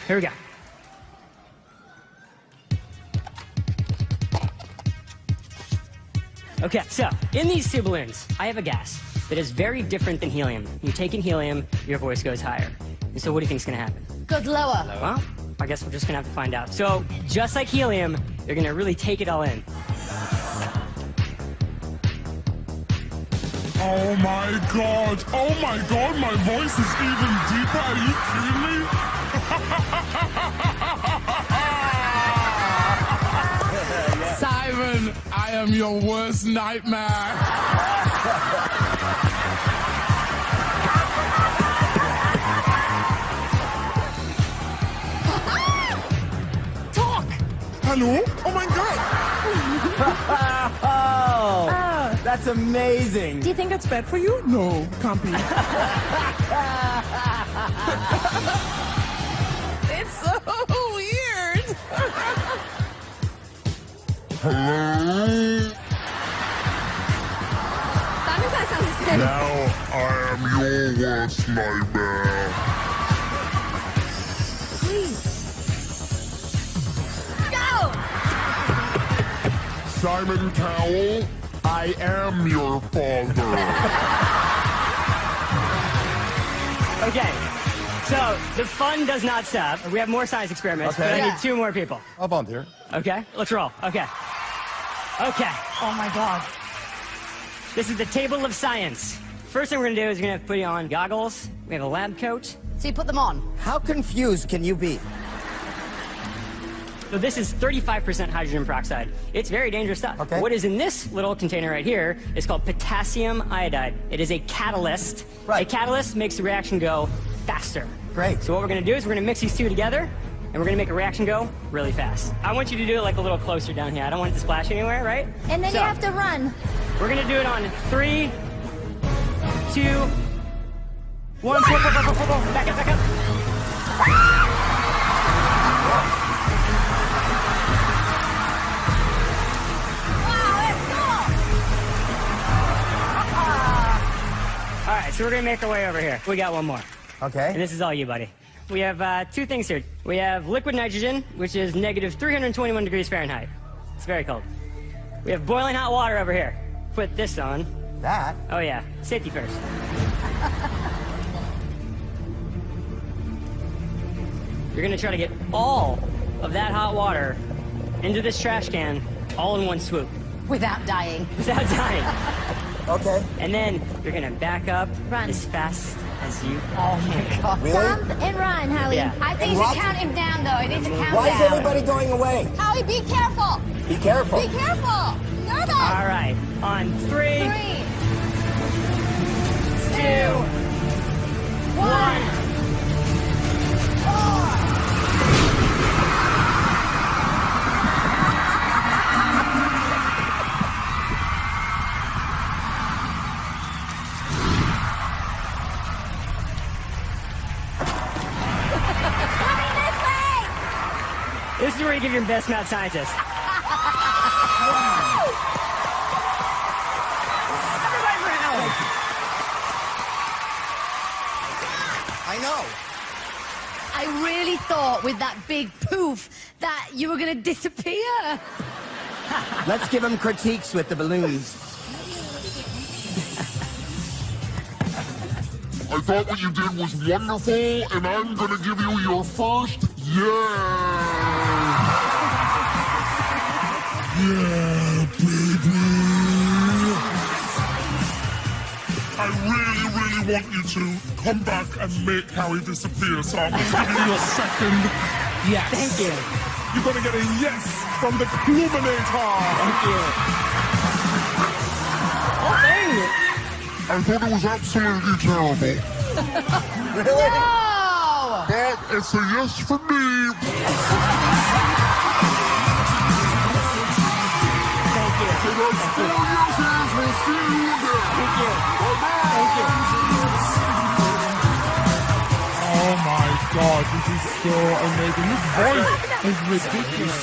Here we go. Okay, so in these two balloons, I have a gas that is very different than helium. You take in helium, your voice goes higher. And so what do you think is going to happen? Goes lower. Well, I guess we're just going to have to find out. So just like helium, you're going to really take it all in. Oh my god! Oh my god, my voice is even deeper. Are you kidding me? Simon, I am your worst nightmare. Talk! Hello? Oh my god! Oh, that's amazing. Do you think that's bad for you? No, can't be. It's so weird. Hello? Simon kind of sounds good. Now I am your worst nightmare. Please. Go! Simon Cowell, I am your father. Okay, so the fun does not stop. We have more science experiments, but I Okay. need 2 more people. I'll volunteer. Okay, let's roll. Okay. Okay, Oh my god. this is the table of science. First thing we're gonna do is we're gonna put you on goggles. We have a lab coat. So you put them on. How confused can you be? So this is 35% hydrogen peroxide. It's very dangerous stuff. Okay. What is in this little container right here is called potassium iodide. It is a catalyst. Right. A catalyst makes the reaction go faster. Great. So what we're gonna do is we're gonna mix these two together, and we're gonna make a reaction go really fast. I want you to do it like a little closer down here. I don't want it to splash anywhere, right? And then So, you have to run. We're gonna do it on 3, 2, 1. Back up, back up. All right, so we're gonna make our way over here. We got one more. And Okay. this is all you, buddy. We have 2 things here. We have liquid nitrogen, which is negative 321 degrees Fahrenheit. It's very cold. We have boiling hot water over here. Put this on. That. Oh yeah, safety first. You're gonna try to get all of that hot water into this trash can all in one swoop Without dying. without dying. Okay. And then you're gonna back up Run. as fast as you Oh my god. Really? Jump and run, Howie. Yeah. I think And you what? should count him down, though. I think you should count Why is down. everybody going away? Howie, be careful. Be careful. Be careful. Nervous. All right, on 3, 3, 2, 1. This is where you give your best mouth scientist. Everybody for Howard. I know. I really thought with that big poof that you were gonna disappear. Let's give him critiques with the balloons. I thought what you did was wonderful, and I'm gonna give you your first yeah. Yeah, baby. I really, really want you to come back and make Howie disappear, so I'm gonna give you your second yes. Thank you. You're gonna get a yes from the Cluminator. Thank you. Oh, thank you. I thought it was absolutely terrible. Really? Oh! But it's a yes for me. Thank you. So those 4 yeses will see you again. Thank you. Bye-bye. Thank you. Oh my god, this is so amazing. His voice is ridiculous.